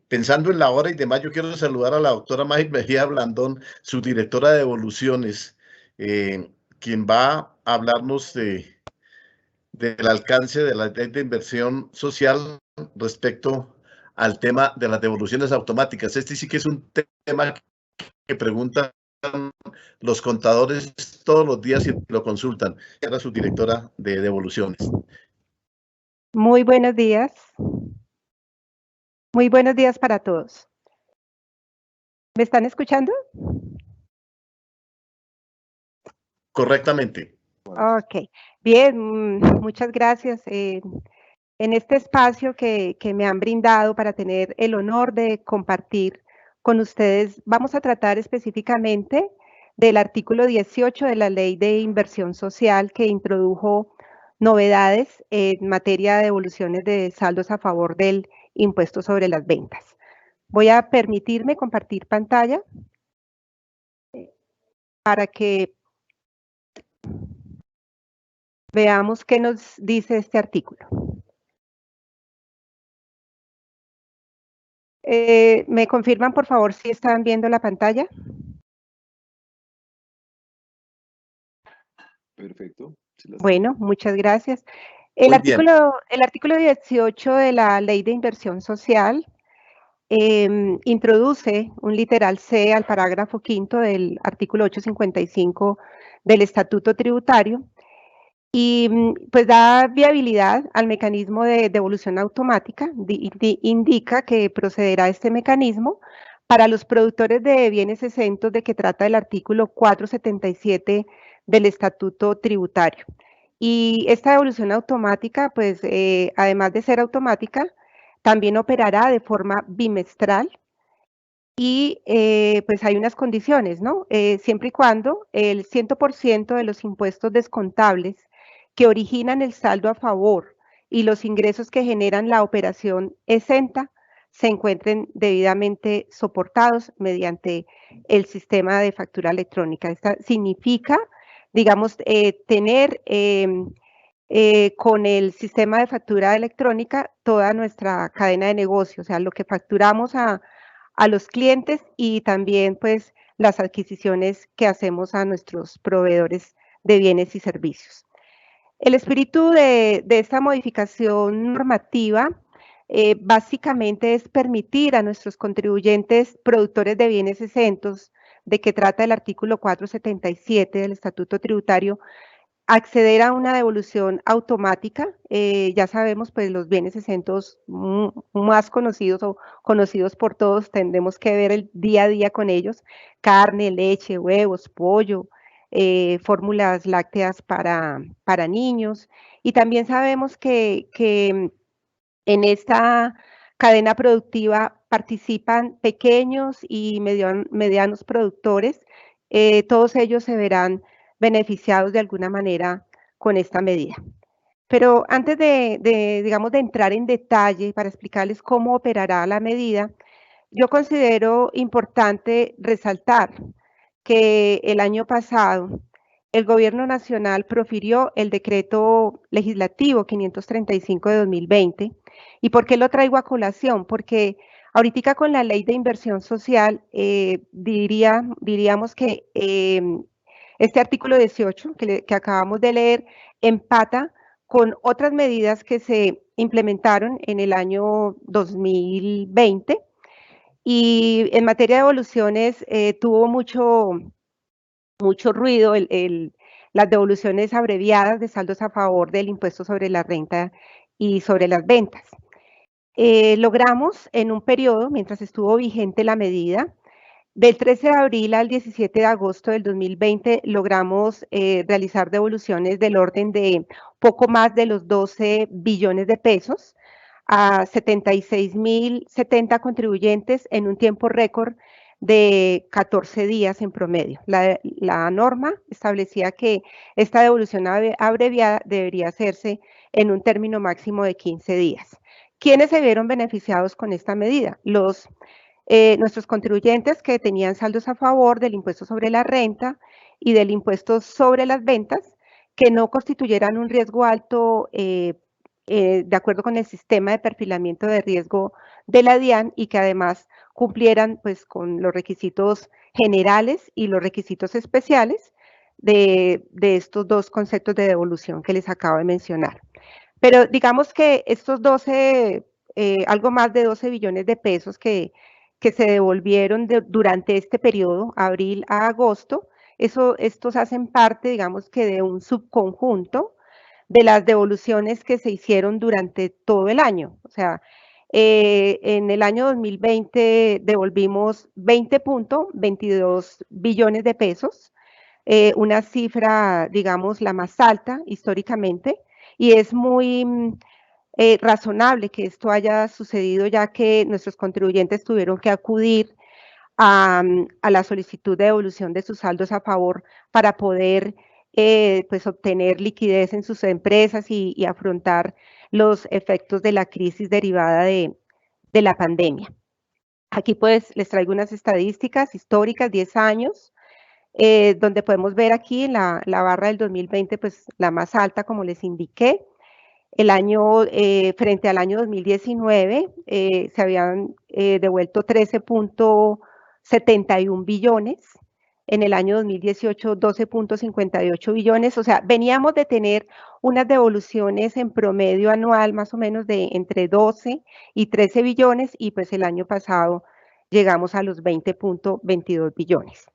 Pensando en la hora y demás, yo quiero saludar a la doctora Magis Mejía Blandón, su directora de devoluciones, quien va a hablarnos del alcance de la ley de inversión social respecto al tema de las devoluciones automáticas. Este sí que es un tema que preguntan los contadores todos los días y lo consultan. Era su directora de devoluciones. Muy buenos días. Muy buenos días para todos. ¿Me están escuchando? Correctamente. Ok, bien, muchas gracias. En este espacio que me han brindado para tener el honor de compartir con ustedes, vamos a tratar específicamente del artículo 18 de la Ley de Inversión Social que introdujo novedades en materia de devoluciones de saldos a favor del impuesto sobre las ventas. Voy a permitirme compartir pantalla para que veamos qué nos dice este artículo. ¿Me confirman, por favor, si están viendo la pantalla? Perfecto. Bueno, muchas gracias. El artículo 18 de la Ley de Inversión Social introduce un literal C al parágrafo quinto del artículo 855 del Estatuto Tributario y pues da viabilidad al mecanismo de devolución automática. Indica que procederá este mecanismo para los productores de bienes exentos de que trata el artículo 477 del Estatuto Tributario. Y esta devolución automática, pues además de ser automática, también operará de forma bimestral y pues hay unas condiciones, ¿no? Siempre y cuando el 100% de los impuestos descontables que originan el saldo a favor y los ingresos que generan la operación exenta se encuentren debidamente soportados mediante el sistema de factura electrónica. Esta significa, digamos, tener con el sistema de factura electrónica toda nuestra cadena de negocio, o sea, lo que facturamos a los clientes y también pues las adquisiciones que hacemos a nuestros proveedores de bienes y servicios. El espíritu de esta modificación normativa básicamente es permitir a nuestros contribuyentes productores de bienes exentos, de que trata el artículo 477 del Estatuto Tributario, acceder a una devolución automática. Ya sabemos, pues los bienes exentos más conocidos o conocidos por todos, tendremos que ver el día a día con ellos: carne, leche, huevos, pollo, fórmulas lácteas para niños. Y también sabemos que en esta cadena productiva participan pequeños y medianos productores. Todos ellos se verán beneficiados de alguna manera con esta medida. Pero antes digamos, de entrar en detalle para explicarles cómo operará la medida, yo considero importante resaltar que el año pasado el Gobierno Nacional profirió el decreto legislativo 535 de 2020. ¿Y por qué lo traigo a colación? Porque ahorita con la ley de inversión social diríamos que este artículo 18 que acabamos de leer empata con otras medidas que se implementaron en el año 2020 y en materia de devoluciones tuvo mucho ruido las devoluciones abreviadas de saldos a favor del impuesto sobre la renta y sobre las ventas. Logramos en un periodo, mientras estuvo vigente la medida, del 13 de abril al 17 de agosto del 2020, logramos realizar devoluciones del orden de poco más de los 12 billones de pesos a 76.070 contribuyentes en un tiempo récord de 14 días en promedio. La norma establecía que esta devolución abreviada debería hacerse en un término máximo de 15 días. ¿Quiénes se vieron beneficiados con esta medida? Nuestros contribuyentes que tenían saldos a favor del impuesto sobre la renta y del impuesto sobre las ventas, que no constituyeran un riesgo alto de acuerdo con el sistema de perfilamiento de riesgo de la DIAN y que además cumplieran pues con los requisitos generales y los requisitos especiales de estos dos conceptos de devolución que les acabo de mencionar. Pero digamos que estos 12, algo más de 12 billones de pesos que se devolvieron durante este periodo, abril a agosto, estos hacen parte, digamos que de un subconjunto de las devoluciones que se hicieron durante todo el año. O sea, en el año 2020 devolvimos 20.22 billones de pesos, una cifra, digamos, la más alta históricamente, y es muy razonable que esto haya sucedido ya que nuestros contribuyentes tuvieron que acudir a la solicitud de devolución de sus saldos a favor para poder pues obtener liquidez en sus empresas y afrontar los efectos de la crisis derivada de la pandemia. Aquí pues les traigo unas estadísticas históricas, 10 años, donde podemos ver aquí en la barra del 2020, pues la más alta, como les indiqué. El año, frente al año 2019, se habían devuelto 13.71 billones. En el año 2018, 12.58 billones. O sea, veníamos de tener unas devoluciones en promedio anual más o menos de entre 12 y 13 billones y pues el año pasado llegamos a los 20.22 billones.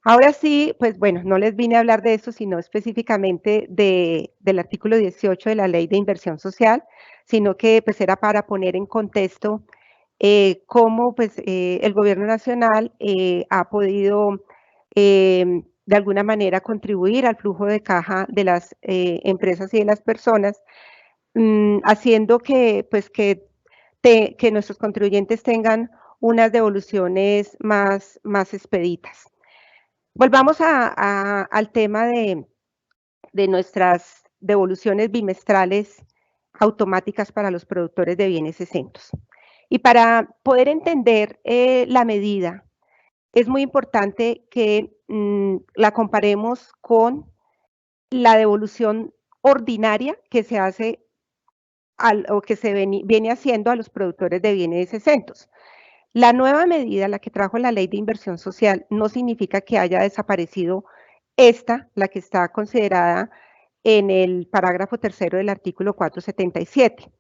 Ahora sí, pues bueno, no les vine a hablar de eso, sino específicamente del artículo 18 de la Ley de Inversión Social, sino que pues era para poner en contexto cómo pues el gobierno nacional ha podido de alguna manera contribuir al flujo de caja de las empresas y de las personas, haciendo que pues que nuestros contribuyentes tengan unas devoluciones más expeditas. Volvamos al tema de nuestras devoluciones bimestrales automáticas para los productores de bienes exentos. Y para poder entender la medida, es muy importante que la comparemos con la devolución ordinaria que se hace o que se viene haciendo a los productores de bienes exentos. La nueva medida, la que trajo la Ley de Inversión Social, no significa que haya desaparecido esta, la que está considerada en el parágrafo tercero del artículo 477.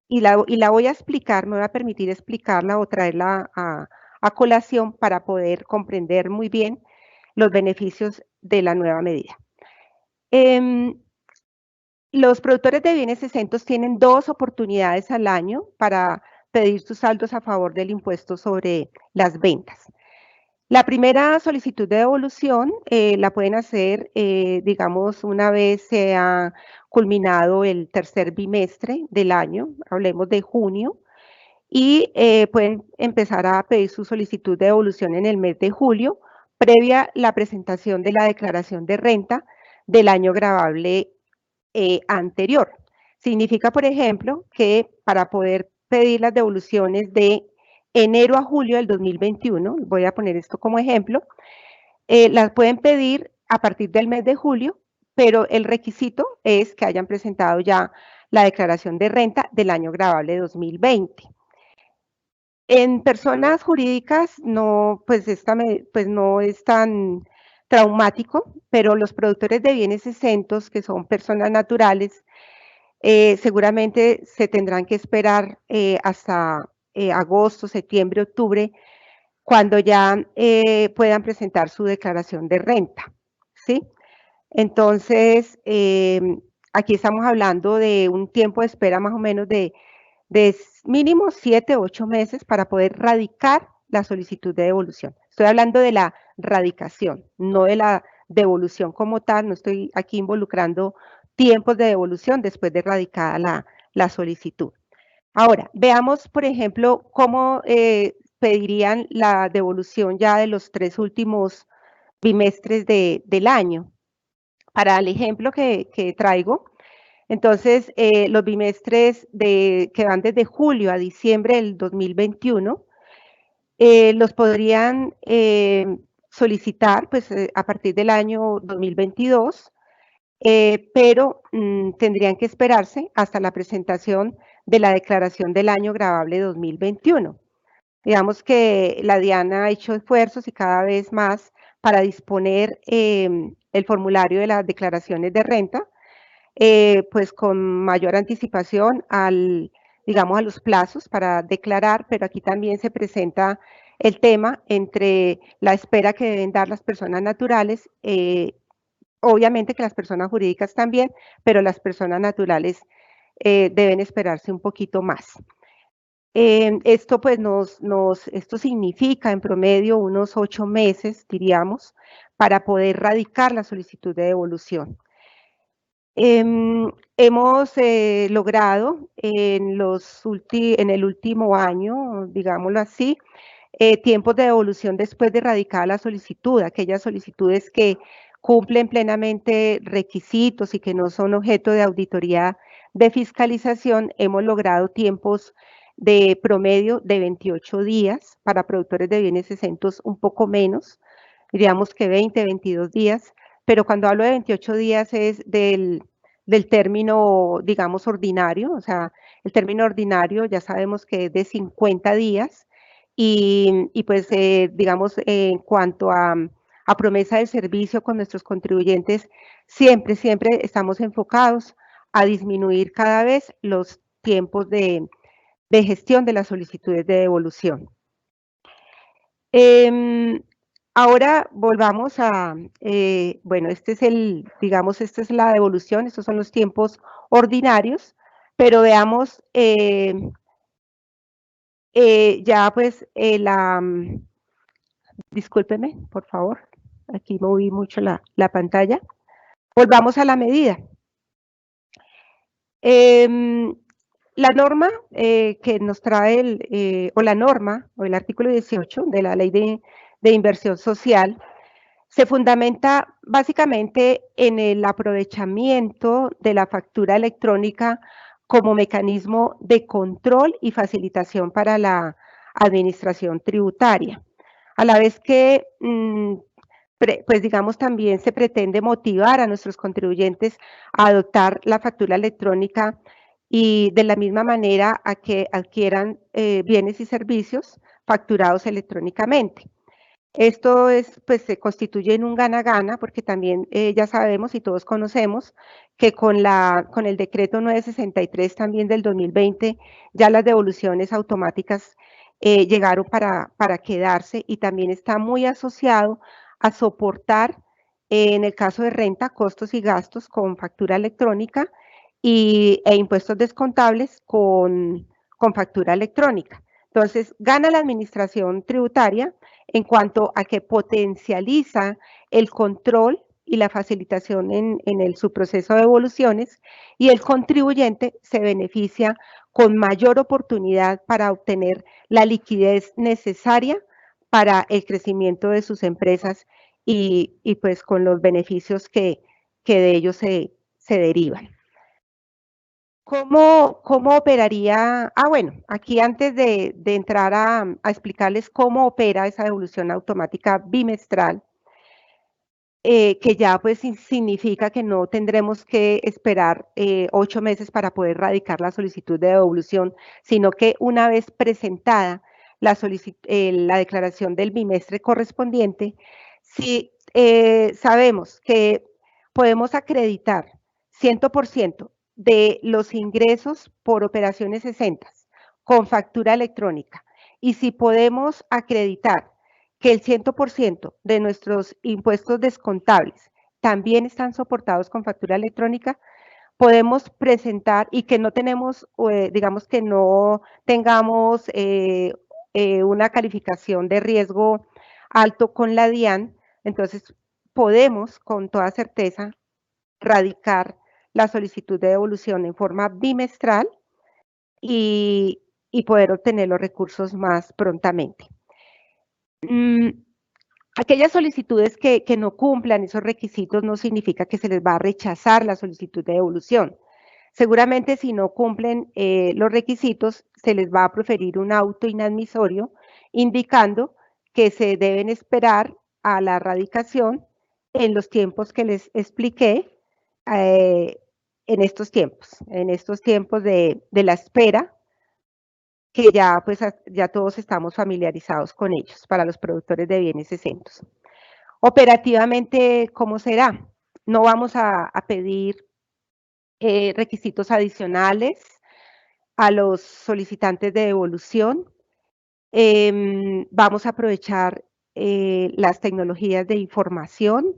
Y la voy a explicar, me voy a permitir explicarla o traerla a colación para poder comprender muy bien los beneficios de la nueva medida. Los productores de bienes exentos tienen 2 oportunidades al año para pedir sus saldos a favor del impuesto sobre las ventas. La primera solicitud de devolución la pueden hacer, digamos, una vez se ha culminado el tercer bimestre del año, hablemos de junio, y pueden empezar a pedir su solicitud de devolución en el mes de julio, previa la presentación de la declaración de renta del año gravable anterior. Significa, por ejemplo, que para poder pedir las devoluciones de enero a julio del 2021, voy a poner esto como ejemplo, las pueden pedir a partir del mes de julio, pero el requisito es que hayan presentado ya la declaración de renta del año gravable 2020. En personas jurídicas no, pues no es tan traumático, pero los productores de bienes exentos, que son personas naturales, seguramente se tendrán que esperar hasta agosto, septiembre, octubre, cuando ya puedan presentar su declaración de renta, ¿sí? Entonces, aquí estamos hablando de un tiempo de espera más o menos de mínimo 7 u 8 meses para poder radicar la solicitud de devolución. Estoy hablando de la radicación, no de la devolución como tal, no estoy aquí involucrando tiempos de devolución después de radicada la solicitud. Ahora, veamos, por ejemplo, cómo pedirían la devolución ya de los 3 últimos bimestres del año. Para el ejemplo que traigo, entonces, los bimestres que van desde julio a diciembre del 2021, los podrían solicitar pues, a partir del año 2022 pero tendrían que esperarse hasta la presentación de la declaración del año gravable 2021. Digamos que la DIAN ha hecho esfuerzos y cada vez más para disponer el formulario de las declaraciones de renta, pues con mayor anticipación digamos, a los plazos para declarar, pero aquí también se presenta el tema entre la espera que deben dar las personas naturales, obviamente que las personas jurídicas también, pero las personas naturales deben esperarse un poquito más. Esto pues esto significa en promedio unos 8 meses, diríamos, para poder radicar la solicitud de devolución. Hemos logrado en el último año, digámoslo así, tiempos de devolución después de radicada la solicitud, aquellas solicitudes que cumplen plenamente requisitos y que no son objeto de auditoría de fiscalización, hemos logrado tiempos de promedio de 28 días, para productores de bienes exentos un poco menos, diríamos que 20, 22 días, pero cuando hablo de 28 días es del término, digamos, ordinario, o sea, el término ordinario ya sabemos que es de 50 días, y pues, digamos, en cuanto a promesa de servicio con nuestros contribuyentes, siempre estamos enfocados a disminuir cada vez los tiempos de gestión de las solicitudes de devolución. Ahora volvamos a, bueno, digamos, esta es la devolución, estos son los tiempos ordinarios, pero veamos ya pues discúlpeme, por favor, aquí moví mucho la pantalla. Volvamos a la medida. La norma que nos trae o la norma, o el artículo 18 de la Ley de Inversión Social, se fundamenta básicamente en el aprovechamiento de la factura electrónica como mecanismo de control y facilitación para la administración tributaria. A la vez que, pues digamos, también se pretende motivar a nuestros contribuyentes a adoptar la factura electrónica y de la misma manera a que adquieran bienes y servicios facturados electrónicamente. Esto pues se constituye en un gana-gana porque también ya sabemos y todos conocemos que con el decreto 963 también del 2020 ya las devoluciones automáticas llegaron para quedarse, y también está muy asociado a soportar en el caso de renta costos y gastos con factura electrónica e impuestos descontables con factura electrónica. Entonces, gana la administración tributaria en cuanto a que potencializa el control y la facilitación en su proceso de devoluciones, y el contribuyente se beneficia con mayor oportunidad para obtener la liquidez necesaria para el crecimiento de sus empresas y pues con los beneficios que de ellos se derivan. ¿Cómo operaría? Bueno, aquí antes de entrar a explicarles cómo opera esa devolución automática bimestral, que ya pues significa que no tendremos que esperar 8 meses para poder radicar la solicitud de devolución, sino que una vez presentada la declaración del bimestre correspondiente, si sabemos que podemos acreditar 100% de los ingresos por operaciones exentas con factura electrónica, y si podemos acreditar que el 100% de nuestros impuestos descontables también están soportados con factura electrónica, podemos presentar, y que no tenemos, digamos que no tengamos una calificación de riesgo alto con la DIAN, entonces podemos con toda certeza radicar la solicitud de devolución en forma bimestral y poder obtener los recursos más prontamente. Aquellas solicitudes que no cumplan esos requisitos no significa que se les va a rechazar la solicitud de devolución. Seguramente si no cumplen los requisitos, se les va a proferir un auto inadmisorio indicando que se deben esperar a la radicación en los tiempos que les expliqué, en estos tiempos de la espera, que ya pues ya todos estamos familiarizados con ellos para los productores de bienes exentos. Operativamente, ¿cómo será? No vamos a pedir requisitos adicionales a los solicitantes de devolución. Vamos a aprovechar las tecnologías de información.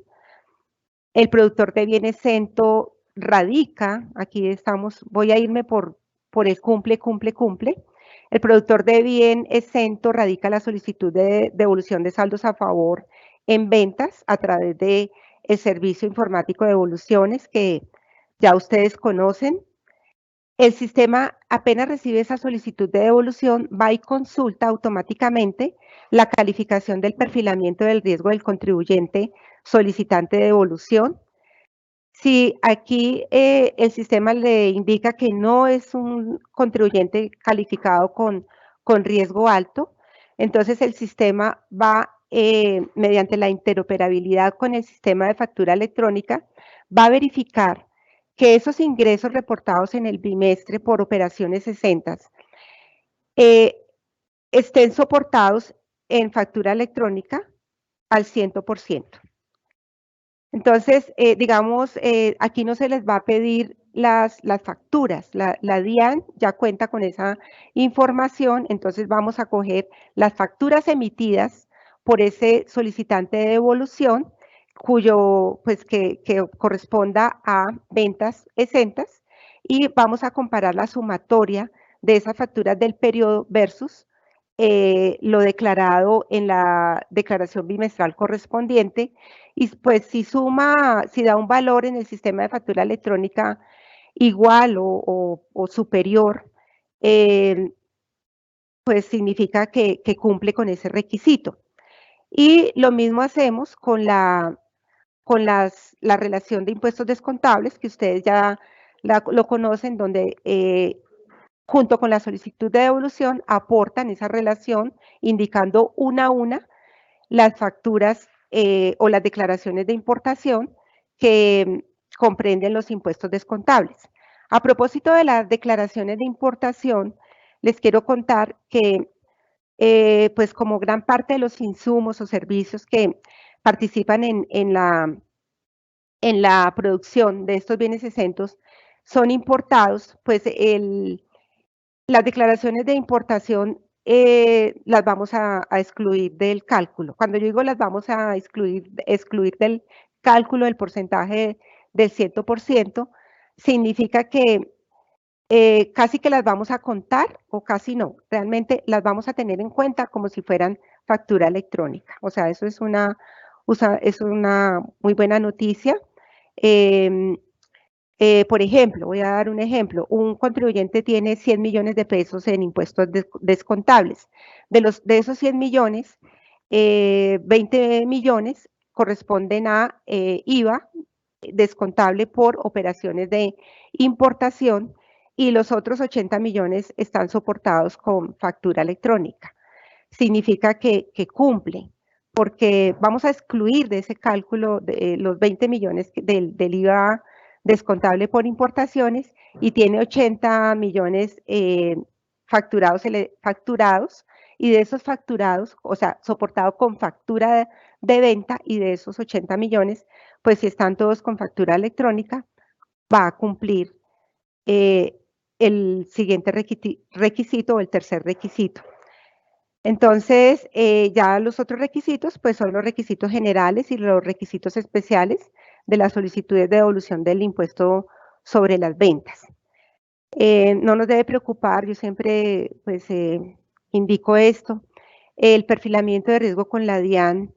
El productor de bien exento radica, aquí estamos, voy a irme por el cumple. El productor de bien exento radica la solicitud de devolución de saldos a favor en ventas a través de el servicio informático de devoluciones que ya ustedes conocen. El sistema apenas recibe esa solicitud de devolución, va y consulta automáticamente la calificación del perfilamiento del riesgo del contribuyente solicitante de devolución. Si aquí el sistema le indica que no es un contribuyente calificado con riesgo alto, entonces el sistema va, mediante la interoperabilidad con el sistema de factura electrónica, va a verificar que esos ingresos reportados en el bimestre por operaciones exentas estén soportados en factura electrónica al 100%. Entonces, digamos, aquí no se les va a pedir las facturas. La DIAN ya cuenta con esa información, entonces vamos a coger las facturas emitidas por ese solicitante de devolución, cuyo, pues, que corresponda a ventas exentas, y vamos a comparar la sumatoria de esas facturas del periodo versus lo declarado en la declaración bimestral correspondiente, y pues si da un valor en el sistema de factura electrónica igual o superior, pues significa que cumple con ese requisito. Y lo mismo hacemos con la relación de impuestos descontables, que ustedes ya lo conocen, donde junto con la solicitud de devolución aportan esa relación indicando una a una las facturas o las declaraciones de importación que comprenden los impuestos descontables. A propósito de las declaraciones de importación, les quiero contar que pues como gran parte de los insumos o servicios que participan en la producción de estos bienes exentos son importados, pues las declaraciones de importación las vamos a excluir del cálculo. Cuando yo digo las vamos a excluir del cálculo del porcentaje del 100%, significa que casi que las vamos a contar o casi no. Realmente las vamos a tener en cuenta como si fueran factura electrónica. O sea, eso es una muy buena noticia. Por ejemplo, voy a dar un ejemplo, un contribuyente tiene 100 millones de pesos en impuestos descontables. De esos 100 millones, 20 millones corresponden a IVA descontable por operaciones de importación, y los otros 80 millones están soportados con factura electrónica. Significa que cumple, porque vamos a excluir de ese cálculo los 20 millones del IVA descontable por importaciones, y tiene 80 millones facturados, y de esos facturados, o sea, soportado con factura de venta, y de esos 80 millones, pues si están todos con factura electrónica, va a cumplir el siguiente requisito o el tercer requisito. Entonces, ya los otros requisitos, pues son los requisitos generales y los requisitos especiales de las solicitudes de devolución del impuesto sobre las ventas. No nos debe preocupar, yo siempre pues indico esto, el perfilamiento de riesgo con la DIAN,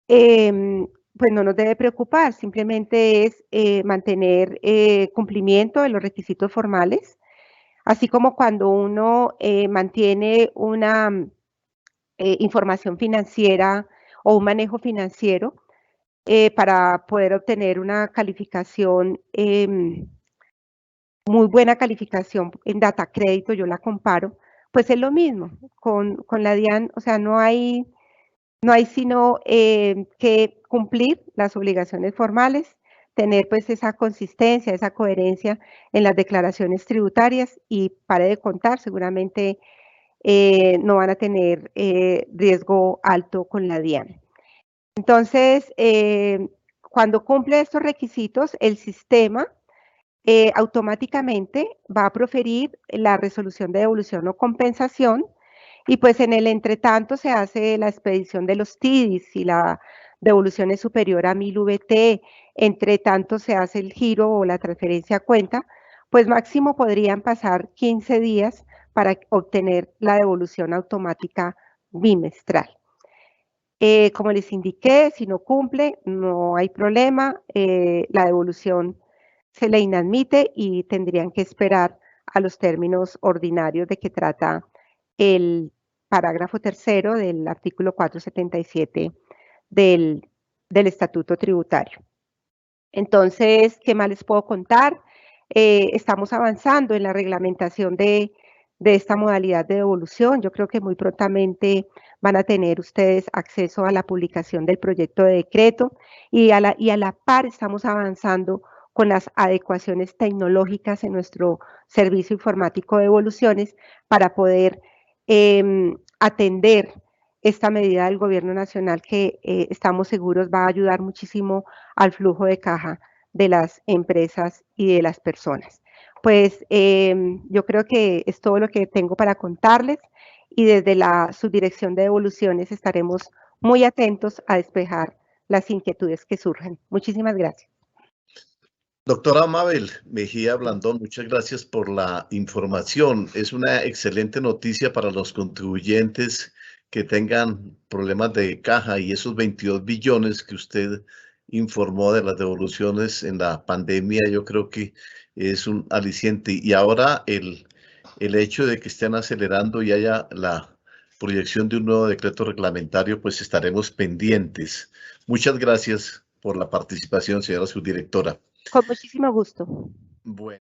pues no nos debe preocupar, simplemente es mantener cumplimiento de los requisitos formales, así como cuando uno mantiene una información financiera o un manejo financiero para poder obtener una calificación, muy buena calificación en data crédito, yo la comparo, pues es lo mismo con la DIAN. O sea, no hay sino que cumplir las obligaciones formales, tener pues esa consistencia, esa coherencia en las declaraciones tributarias y pare de contar, seguramente no van a tener riesgo alto con la DIAN. Entonces, cuando cumple estos requisitos, el sistema automáticamente va a proferir la resolución de devolución o compensación y pues en el entretanto se hace la expedición de los TIDIs. Si la devolución es superior a 1000 VT, entre tanto se hace el giro o la transferencia a cuenta, pues máximo podrían pasar 15 días para obtener la devolución automática bimestral. Como les indiqué, si no cumple, no hay problema, la devolución se le inadmite y tendrían que esperar a los términos ordinarios de que trata el parágrafo tercero del artículo 477 del Estatuto Tributario. Entonces, ¿qué más les puedo contar? Estamos avanzando en la reglamentación de esta modalidad de devolución. Yo creo que muy prontamente van a tener ustedes acceso a la publicación del proyecto de decreto y a la par estamos avanzando con las adecuaciones tecnológicas en nuestro servicio informático de devoluciones para poder atender esta medida del gobierno nacional que estamos seguros va a ayudar muchísimo al flujo de caja de las empresas y de las personas. Pues yo creo que es todo lo que tengo para contarles y desde la Subdirección de Devoluciones estaremos muy atentos a despejar las inquietudes que surjan. Muchísimas gracias. Doctora Mabel Mejía Blandón, muchas gracias por la información. Es una excelente noticia para los contribuyentes que tengan problemas de caja y esos 22 billones que usted informó de las devoluciones en la pandemia, yo creo que es un aliciente. Y ahora el hecho de que estén acelerando y haya la proyección de un nuevo decreto reglamentario, pues estaremos pendientes. Muchas gracias por la participación, señora subdirectora. Con muchísimo gusto. Bueno.